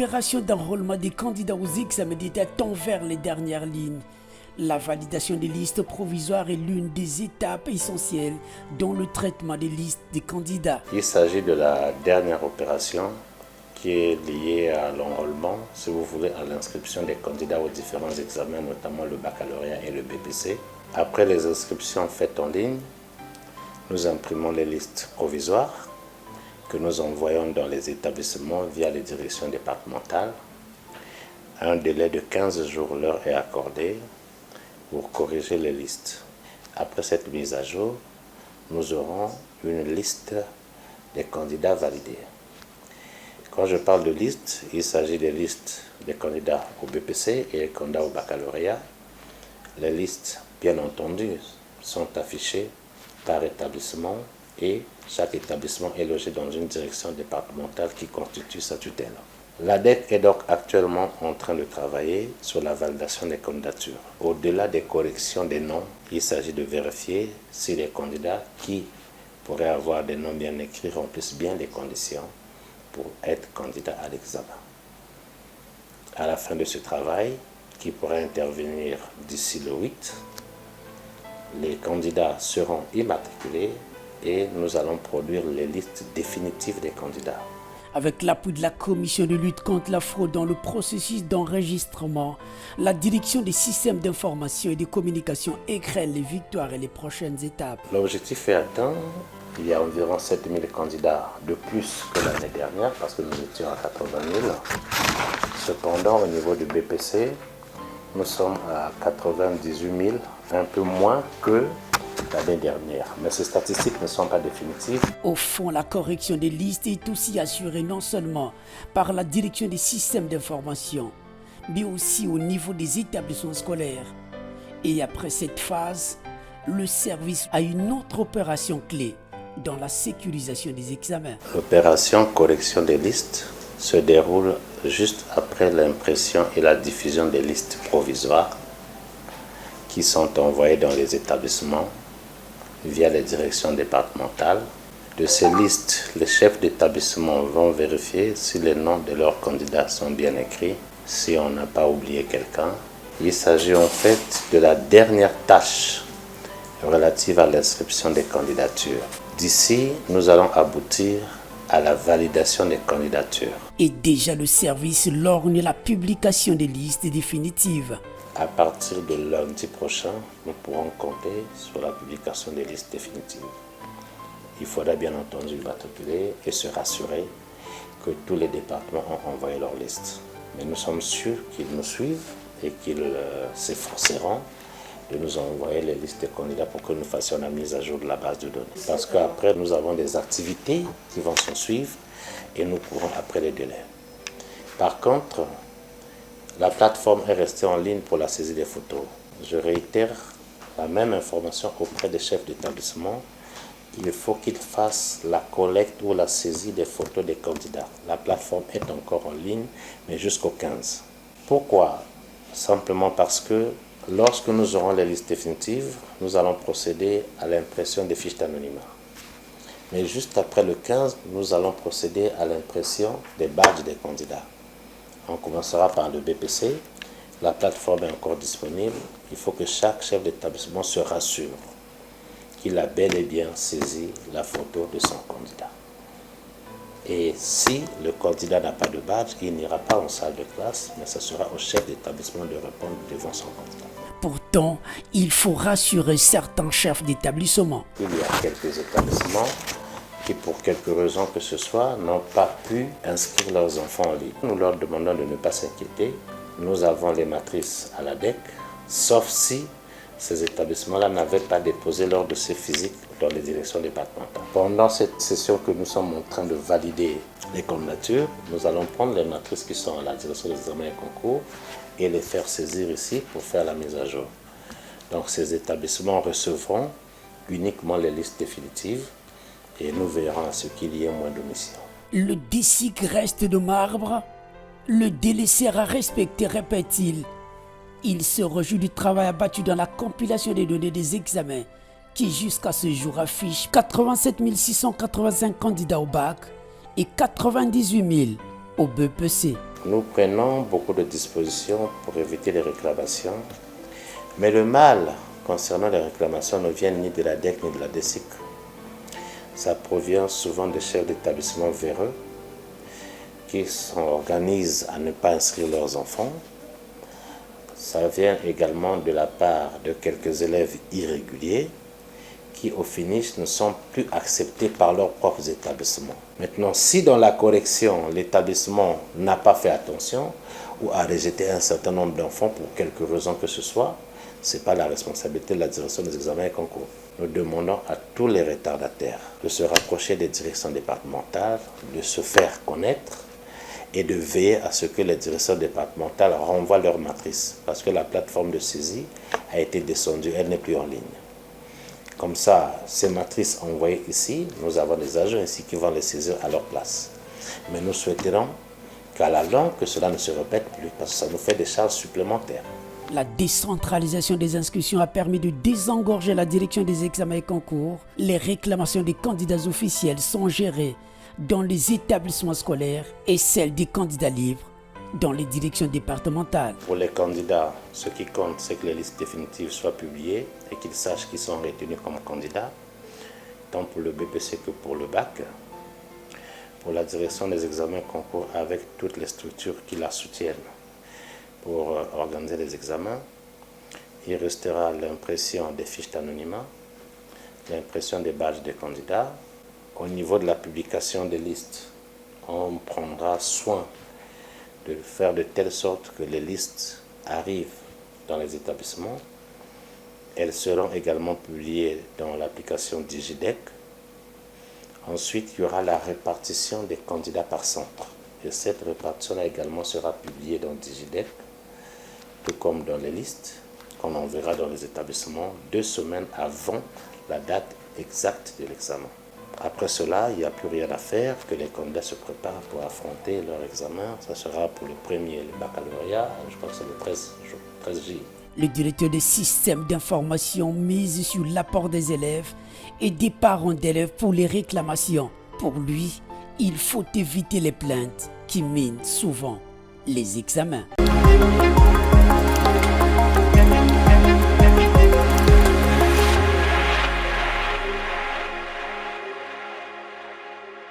L'opération d'enrôlement des candidats aux examens d'État tend vers les dernières lignes. La validation des listes provisoires est l'une des étapes essentielles dans le traitement des listes des candidats. Il s'agit de la dernière opération qui est liée à l'enrôlement, si vous voulez, à l'inscription des candidats aux différents examens, notamment le baccalauréat et le BPC. Après les inscriptions faites en ligne, nous imprimons les listes provisoires que nous envoyons dans les établissements via les directions départementales. Un délai de 15 jours leur est accordé pour corriger les listes. Après cette mise à jour, nous aurons une liste des candidats validés. Quand je parle de liste, il s'agit des listes des candidats au BPC et des candidats au baccalauréat. Les listes, bien entendu, sont affichées par établissement et chaque établissement est logé dans une direction départementale qui constitue sa tutelle. L'ADEC est donc actuellement en train de travailler sur la validation des candidatures. Au-delà des corrections des noms, il s'agit de vérifier si les candidats qui pourraient avoir des noms bien écrits remplissent bien les conditions pour être candidats à l'examen. À la fin de ce travail, qui pourrait intervenir d'ici le 8, les candidats seront immatriculés et nous allons produire les listes définitives des candidats. Avec l'appui de la Commission de lutte contre la fraude dans le processus d'enregistrement, la direction des systèmes d'information et de communication écrèle les victoires et les prochaines étapes. L'objectif est atteint. Il y a environ 7000 candidats de plus que l'année dernière parce que nous étions à 80 000. Cependant, au niveau du BPC, nous sommes à 98 000, un peu moins que l'année dernière. Mais ces statistiques ne sont pas définitives. Au fond, la correction des listes est aussi assurée non seulement par la direction des systèmes d'information, mais aussi au niveau des établissements scolaires. Et après cette phase, le service a une autre opération clé dans la sécurisation des examens. L'opération correction des listes se déroule juste après l'impression et la diffusion des listes provisoires qui sont envoyées dans les établissements via les directions départementales. De ces listes, les chefs d'établissement vont vérifier si les noms de leurs candidats sont bien écrits, si on n'a pas oublié quelqu'un. Il s'agit en fait de la dernière tâche relative à l'inscription des candidatures. D'ici, nous allons aboutir à la validation des candidatures. Et déjà le service lorgne la publication des listes définitives. À partir de lundi prochain, nous pourrons compter sur la publication des listes définitives. Il faudra bien entendu matriculer et se rassurer que tous les départements ont envoyé leurs listes. Mais nous sommes sûrs qu'ils nous suivent et qu'ils s'efforceront de nous envoyer les listes des candidats pour que nous fassions la mise à jour de la base de données. Parce qu'après, nous avons des activités qui vont se suivre et nous courons après les délais. Par contre, la plateforme est restée en ligne pour la saisie des photos. Je réitère la même information auprès des chefs d'établissement. Il faut qu'ils fassent la collecte ou la saisie des photos des candidats. La plateforme est encore en ligne, mais jusqu'au 15. Pourquoi? Simplement parce que lorsque nous aurons les listes définitives, nous allons procéder à l'impression des fiches d'anonymat. Mais juste après le 15, nous allons procéder à l'impression des badges des candidats. On commencera par le BPC. La plateforme est encore disponible. Il faut que chaque chef d'établissement se rassure qu'il a bel et bien saisi la photo de son candidat. Et si le candidat n'a pas de badge, il n'ira pas en salle de classe, mais ce sera au chef d'établissement de répondre devant son candidat. Pourtant, il faut rassurer certains chefs d'établissement. Il y a quelques établissements qui, pour quelque raison que ce soit, n'ont pas pu inscrire leurs enfants en ligne. Nous leur demandons de ne pas s'inquiéter. Nous avons les matrices à l'ADEC, sauf si ces établissements-là n'avaient pas déposé leur dossier physique dans les directions départementales. Pendant cette session que nous sommes en train de valider les candidatures, nous allons prendre les matrices qui sont à la direction des examens et concours et les faire saisir ici pour faire la mise à jour. Donc ces établissements recevront uniquement les listes définitives et nous verrons à ce qu'il y ait moins d'omissions. Le DSIC reste de marbre. Le délai sera respecté, répète-t-il. Il se réjouit du travail abattu dans la compilation des données des examens qui jusqu'à ce jour affiche 87 685 candidats au bac et 98 000 au BPC. Nous prenons beaucoup de dispositions pour éviter les réclamations, mais le mal concernant les réclamations ne vient ni de la DEC ni de la DECIC. Ça provient souvent des chefs d'établissement véreux qui s'organisent à ne pas inscrire leurs enfants. Ça vient également de la part de quelques élèves irréguliers qui, au finish, ne sont plus acceptés par leurs propres établissements. Maintenant, si dans la correction, l'établissement n'a pas fait attention ou a rejeté un certain nombre d'enfants pour quelque raison que ce soit, ce n'est pas la responsabilité de la direction des examens et concours. Nous demandons à tous les retardataires de se rapprocher des directions départementales, de se faire connaître et de veiller à ce que les directions départementales renvoient leur matrice, parce que la plateforme de saisie a été descendue, elle n'est plus en ligne. Comme ça, ces matrices envoyées ici, nous avons des agents ici qui vont les saisir à leur place. Mais nous souhaiterons qu'à la longue, que cela ne se répète plus, parce que ça nous fait des charges supplémentaires. La décentralisation des inscriptions a permis de désengorger la direction des examens et concours. Les réclamations des candidats officiels sont gérées dans les établissements scolaires et celles des candidats libres dans les directions départementales. Pour les candidats, ce qui compte, c'est que les listes définitives soient publiées et qu'ils sachent qu'ils sont retenus comme candidats, tant pour le BPC que pour le bac. Pour la direction des examens et concours, avec toutes les structures qui la soutiennent pour organiser les examens, il restera l'impression des fiches d'anonymat, l'impression des badges des candidats. Au niveau de la publication des listes, on prendra soin de faire de telle sorte que les listes arrivent dans les établissements. Elles seront également publiées dans l'application Digidec. Ensuite, il y aura la répartition des candidats par centre. Et cette répartition-là également sera publiée dans Digidec, tout comme dans les listes, qu'on enverra dans les établissements 2 semaines avant la date exacte de l'examen. Après cela, il n'y a plus rien à faire, que les candidats se préparent pour affronter leur examen. Ça sera pour le premier, le baccalauréat, je crois que c'est le 13 juillet. Le directeur des systèmes d'information mise sur l'apport des élèves et des parents d'élèves pour les réclamations. Pour lui, il faut éviter les plaintes qui minent souvent les examens.